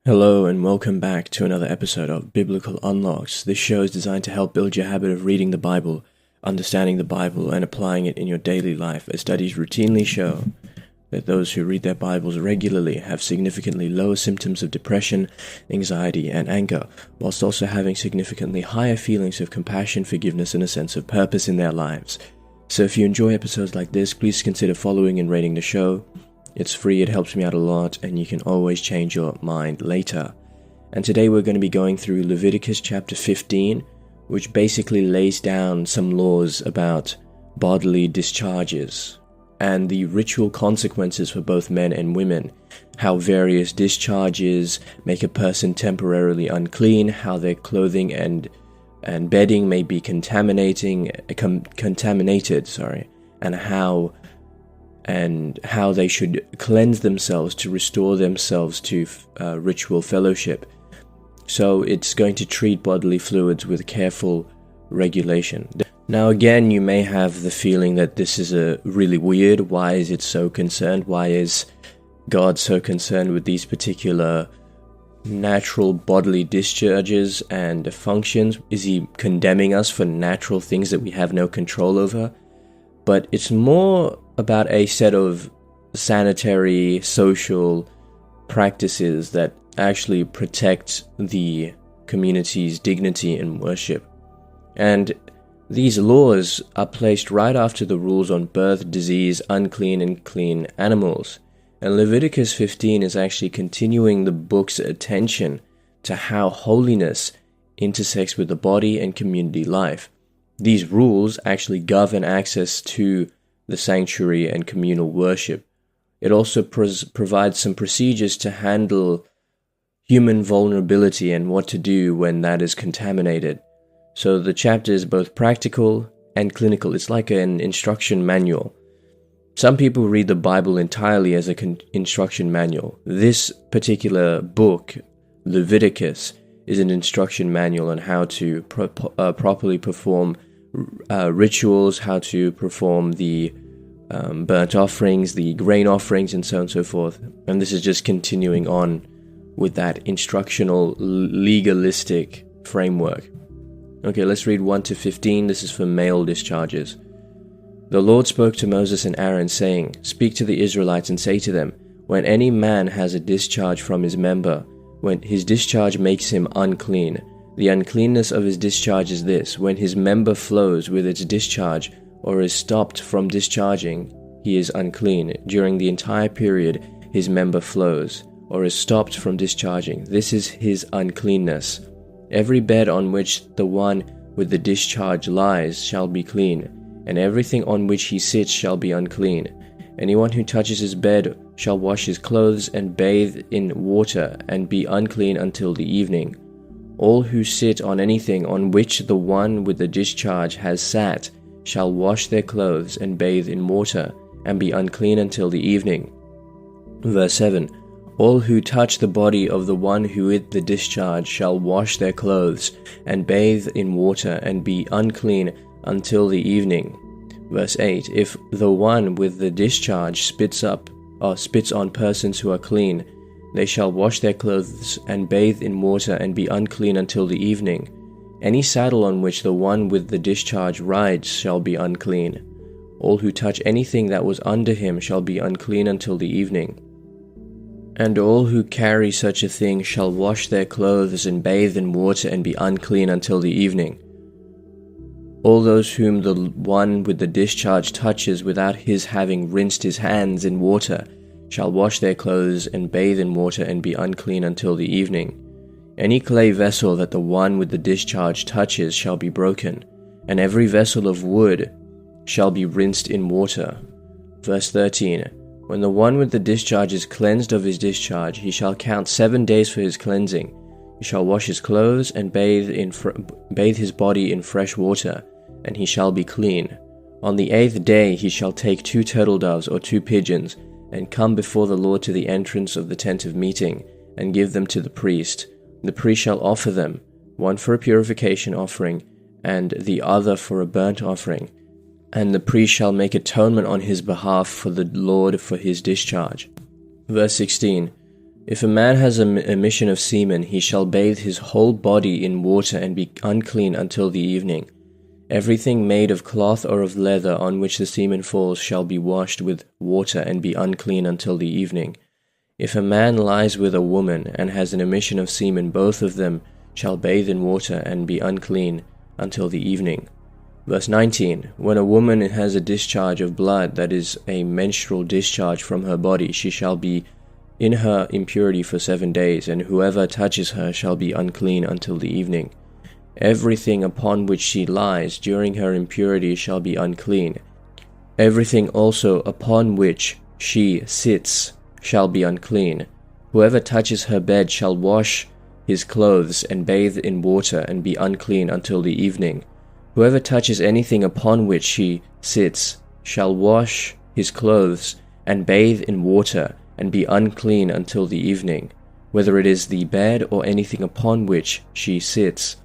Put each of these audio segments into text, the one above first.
Hello and welcome back to another episode of Biblical Unlocks. This show is designed to help build your habit of reading the Bible, understanding the Bible, and applying it in your daily life, as studies routinely show that those who read their Bibles regularly have significantly lower symptoms of depression, anxiety, and anger, whilst also having significantly higher feelings of compassion, forgiveness, and a sense of purpose in their lives. So if you enjoy episodes like this, please consider following and rating the show. It's free, it helps me out a lot, and you can always change your mind later. And today we're going to be going through Leviticus chapter 15, which basically lays down some laws about bodily discharges and the ritual consequences for both men and women, how various discharges make a person temporarily unclean, how their clothing and bedding may be contaminated, and how they should cleanse themselves to restore themselves to ritual fellowship. So it's going to treat bodily fluids with careful regulation. Now again, you may have the feeling that this is really weird. Why is it so concerned? Why is God so concerned with these particular natural bodily discharges and functions? Is he condemning us for natural things that we have no control over? But it's more about a set of sanitary, social practices that actually protect the community's dignity in worship. And these laws are placed right after the rules on birth, disease, unclean, and clean animals. And Leviticus 15 is actually continuing the book's attention to how holiness intersects with the body and community life. These rules actually govern access to the sanctuary and communal worship. It also provides some procedures to handle human vulnerability and what to do when that is contaminated. So the chapter is both practical and clinical. It's like an instruction manual. Some people read the Bible entirely as an instruction manual. This particular book, Leviticus, is an instruction manual on how to properly perform rituals, how to perform the burnt offerings, the grain offerings, and so on and so forth. And this is just continuing on with that instructional, legalistic framework. Okay, let's read 1 to 15. This is for male discharges. The Lord spoke to Moses and Aaron, saying, "Speak to the Israelites and say to them, when any man has a discharge from his member, when his discharge makes him unclean, the uncleanness of his discharge is this: when his member flows with its discharge or is stopped from discharging, he is unclean. During the entire period his member flows or is stopped from discharging, this is his uncleanness. Every bed on which the one with the discharge lies shall be clean, and everything on which he sits shall be unclean. Anyone who touches his bed shall wash his clothes and bathe in water and be unclean until the evening. All who sit on anything on which the one with the discharge has sat shall wash their clothes and bathe in water and be unclean until the evening." Verse 7. All who touch the body of the one who with the discharge shall wash their clothes and bathe in water and be unclean until the evening. Verse 8. If the one with the discharge spits on persons who are clean, they shall wash their clothes and bathe in water and be unclean until the evening. Any saddle on which the one with the discharge rides shall be unclean. All who touch anything that was under him shall be unclean until the evening. And all who carry such a thing shall wash their clothes and bathe in water and be unclean until the evening. All those whom the one with the discharge touches without his having rinsed his hands in water shall wash their clothes and bathe in water and be unclean until the evening. Any clay vessel that the one with the discharge touches shall be broken, and every vessel of wood shall be rinsed in water. Verse 13. When the one with the discharge is cleansed of his discharge, he shall count 7 days for his cleansing. He shall wash his clothes and bathe his body in fresh water, and he shall be clean. On the 8th day he shall take 2 turtle doves or 2 pigeons, and come before the Lord to the entrance of the tent of meeting, and give them to the priest. The priest shall offer them, one for a purification offering, and the other for a burnt offering. And the priest shall make atonement on his behalf for the Lord for his discharge. Verse 16. If a man has an emission of semen, he shall bathe his whole body in water and be unclean until the evening. Everything made of cloth or of leather on which the semen falls shall be washed with water and be unclean until the evening. If a man lies with a woman and has an emission of semen, both of them shall bathe in water and be unclean until the evening. Verse 19. When a woman has a discharge of blood, that is a menstrual discharge from her body, she shall be in her impurity for 7 days, and whoever touches her shall be unclean until the evening. Everything upon which she lies during her impurity shall be unclean. Everything also upon which she sits shall be unclean. Whoever touches her bed shall wash his clothes and bathe in water and be unclean until the evening. Whoever touches anything upon which she sits shall wash his clothes and bathe in water and be unclean until the evening, whether it is the bed or anything upon which she sits.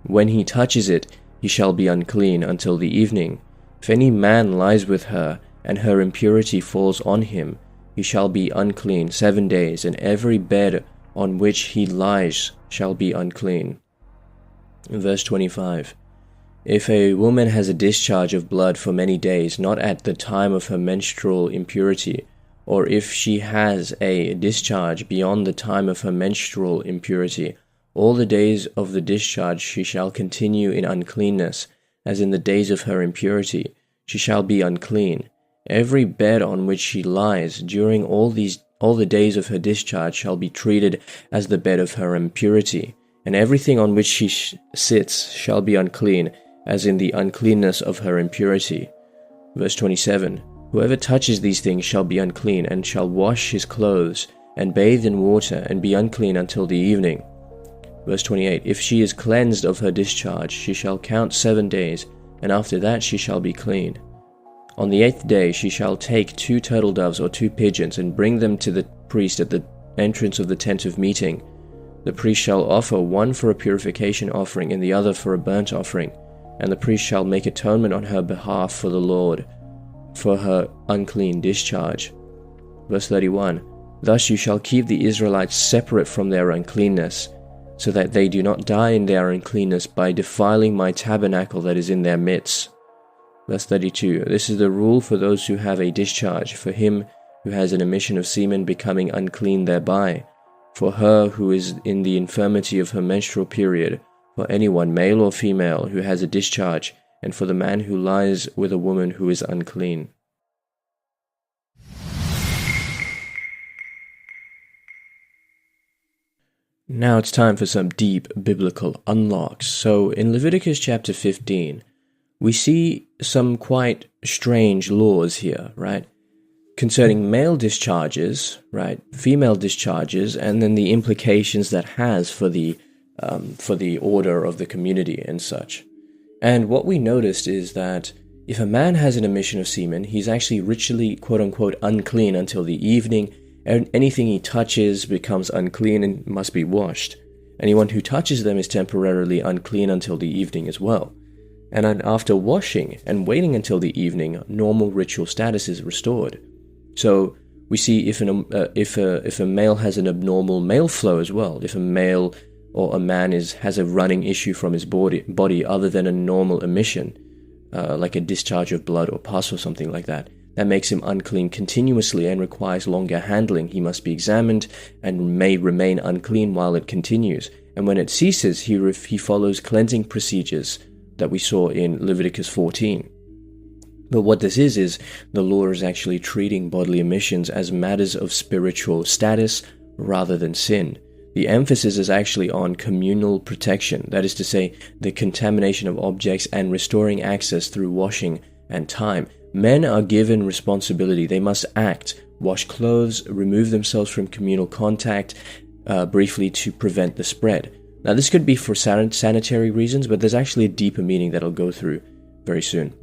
When he touches it, he shall be unclean until the evening. If any man lies with her, and her impurity falls on him, he shall be unclean 7 days, and every bed on which he lies shall be unclean. Verse 25. If a woman has a discharge of blood for many days, not at the time of her menstrual impurity, or if she has a discharge beyond the time of her menstrual impurity, all the days of the discharge she shall continue in uncleanness, as in the days of her impurity. She shall be unclean. Every bed on which she lies during all the days of her discharge shall be treated as the bed of her impurity, and everything on which she sits shall be unclean, as in the uncleanness of her impurity. Verse 27. Whoever touches these things shall be unclean, and shall wash his clothes, and bathe in water, and be unclean until the evening. Verse 28. If she is cleansed of her discharge, she shall count 7 days, and after that she shall be clean. On the 8th day she shall take 2 turtle doves or 2 pigeons, and bring them to the priest at the entrance of the tent of meeting. The priest shall offer one for a purification offering, and the other for a burnt offering, and the priest shall make atonement on her behalf for the Lord, for her unclean discharge. Verse 31. Thus you shall keep the Israelites separate from their uncleanness, so that they do not die in their uncleanness by defiling my tabernacle that is in their midst. Verse 32. This is the rule for those who have a discharge, for him who has an emission of semen becoming unclean thereby, for her who is in the infirmity of her menstrual period, for anyone, male or female, who has a discharge, and for the man who lies with a woman who is unclean. Now it's time for some deep biblical unlocks. So in Leviticus chapter 15, we see some quite strange laws here, right? Concerning male discharges, right? Female discharges, and then the implications that has for the order of the community and such. And what we noticed is that if a man has an emission of semen, he's actually ritually, quote-unquote, unclean until the evening. Anything he touches becomes unclean and must be washed. Anyone who touches them is temporarily unclean until the evening as well. And after washing and waiting until the evening, normal ritual status is restored. So we see if a male has an abnormal male flow as well, if a male or a man has a running issue from his body other than a normal emission, like a discharge of blood or pus or something like that, that makes him unclean continuously and requires longer handling. He must be examined and may remain unclean while it continues. And when it ceases, he follows cleansing procedures that we saw in Leviticus 14. But what this is the law is actually treating bodily emissions as matters of spiritual status rather than sin. The emphasis is actually on communal protection, that is to say, the contamination of objects and restoring access through washing and time. Men are given responsibility. They must act, wash clothes, remove themselves from communal contact briefly to prevent the spread. Now, this could be for sanitary reasons, but there's actually a deeper meaning that I'll go through very soon.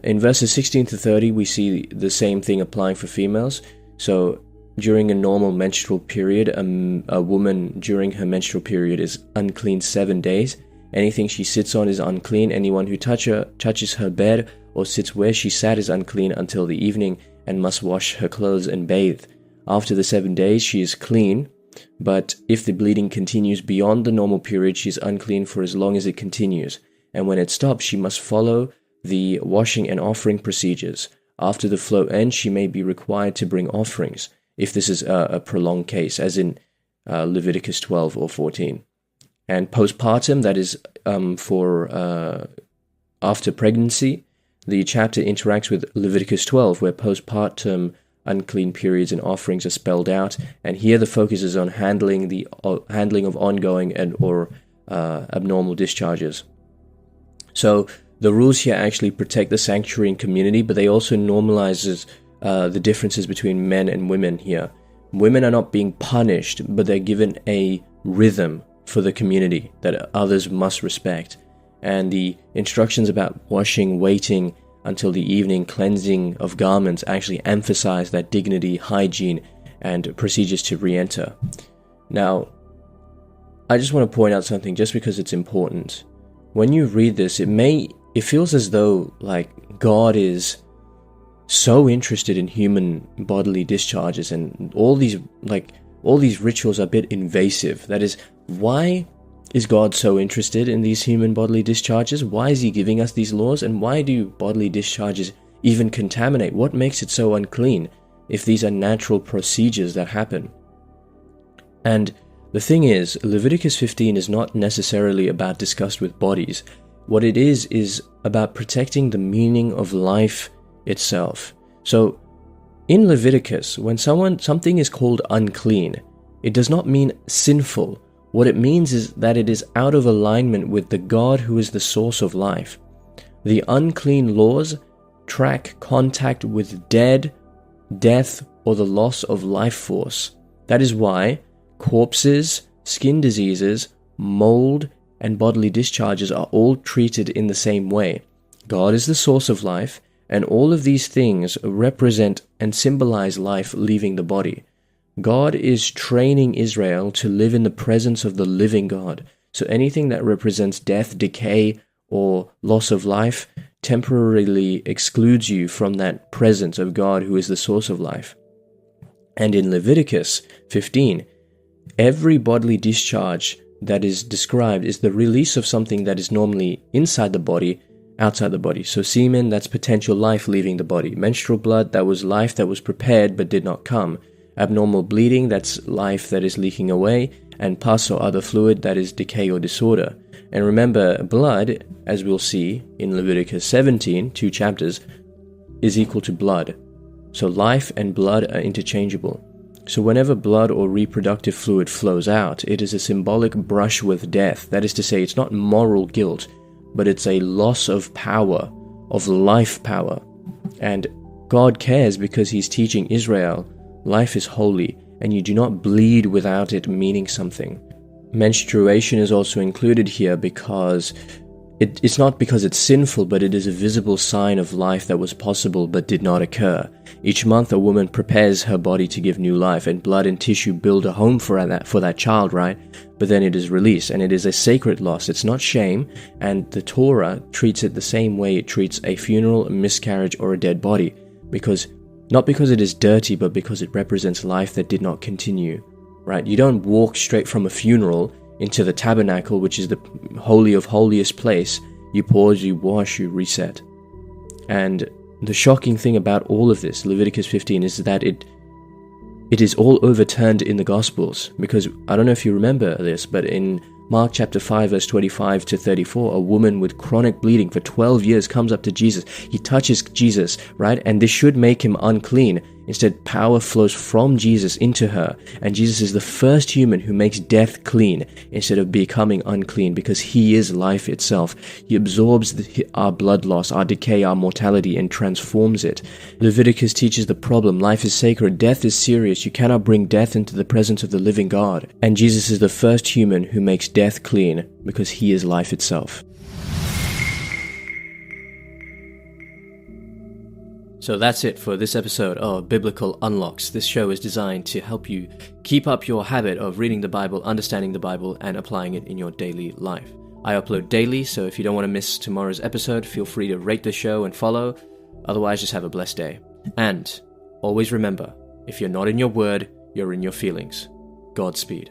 In verses 16 to 30, we see the same thing applying for females. So, during a normal menstrual period, a woman during her menstrual period is unclean 7 days. Anything she sits on is unclean. Anyone who touches her bed or sits where she sat is unclean until the evening and must wash her clothes and bathe. After the 7 days, she is clean, but if the bleeding continues beyond the normal period, she is unclean for as long as it continues. And when it stops, she must follow the washing and offering procedures. After the flow ends, she may be required to bring offerings, if this is a prolonged case, as in Leviticus 12 or 14. And postpartum, that is for after pregnancy, the chapter interacts with Leviticus 12, where postpartum unclean periods and offerings are spelled out, and here the focus is on handling of ongoing and or abnormal discharges. So the rules here actually protect the sanctuary and community, but they also normalizes the differences between men and women here. Women are not being punished, but they're given a rhythm for the community that others must respect. And the instructions about washing, waiting until the evening, cleansing of garments actually emphasize that dignity, hygiene, and procedures to re-enter. Now, I just want to point out something just because it's important. When you read this, it feels as though like God is so interested in human bodily discharges, and all these rituals are a bit invasive. That is, why is God so interested in these human bodily discharges? Why is he giving us these laws? And why do bodily discharges even contaminate? What makes it so unclean if these are natural procedures that happen? And the thing is, Leviticus 15 is not necessarily about disgust with bodies. What it is about protecting the meaning of life itself. So, in Leviticus, when something is called unclean, it does not mean sinful. What it means is that it is out of alignment with the God who is the source of life. The unclean laws track contact with death, or the loss of life force. That is why corpses, skin diseases, mold, and bodily discharges are all treated in the same way. God is the source of life, and all of these things represent and symbolize life leaving the body. God is training Israel to live in the presence of the living God. So anything that represents death, decay, or loss of life temporarily excludes you from that presence of God who is the source of life. And in Leviticus 15, every bodily discharge that is described is the release of something that is normally inside the body, outside the body. So semen, that's potential life leaving the body. Menstrual blood, that was life that was prepared but did not come. Abnormal bleeding, that's life that is leaking away. And pus or other fluid, that is decay or disorder. And remember, blood, as we'll see in Leviticus 17, 2 chapters, is equal to blood. So life and blood are interchangeable. So whenever blood or reproductive fluid flows out, it is a symbolic brush with death. That is to say, it's not moral guilt, but it's a loss of power, of life power. And God cares because he's teaching Israel, life is holy, and you do not bleed without it meaning something. Menstruation is also included here because it's not because it's sinful, but it is a visible sign of life that was possible but did not occur. Each month a woman prepares her body to give new life, and blood and tissue build a home for that child, right? But then it is released, and it is a sacred loss. It's not shame, and the Torah treats it the same way it treats a funeral, a miscarriage, or a dead body. Not because it is dirty, but because it represents life that did not continue, right? You don't walk straight from a funeral into the tabernacle, which is the holy of holiest place. You pause, you wash, you reset. And the shocking thing about all of this, Leviticus 15, is that it is all overturned in the Gospels. Because, I don't know if you remember this, but in Mark chapter 5, verse 25 to 34, a woman with chronic bleeding for 12 years comes up to Jesus. He touches Jesus, right? And this should make him unclean. Instead, power flows from Jesus into her, and Jesus is the first human who makes death clean instead of becoming unclean, because he is life itself. He absorbs our blood loss, our decay, our mortality, and transforms it. Leviticus teaches the problem. Life is sacred. Death is serious. You cannot bring death into the presence of the living God. And Jesus is the first human who makes death clean, because he is life itself. So that's it for this episode of Biblical Unlocks. This show is designed to help you keep up your habit of reading the Bible, understanding the Bible, and applying it in your daily life. I upload daily, so if you don't want to miss tomorrow's episode, feel free to rate the show and follow. Otherwise, just have a blessed day. And always remember, If you're not in your word, you're in your feelings. Godspeed.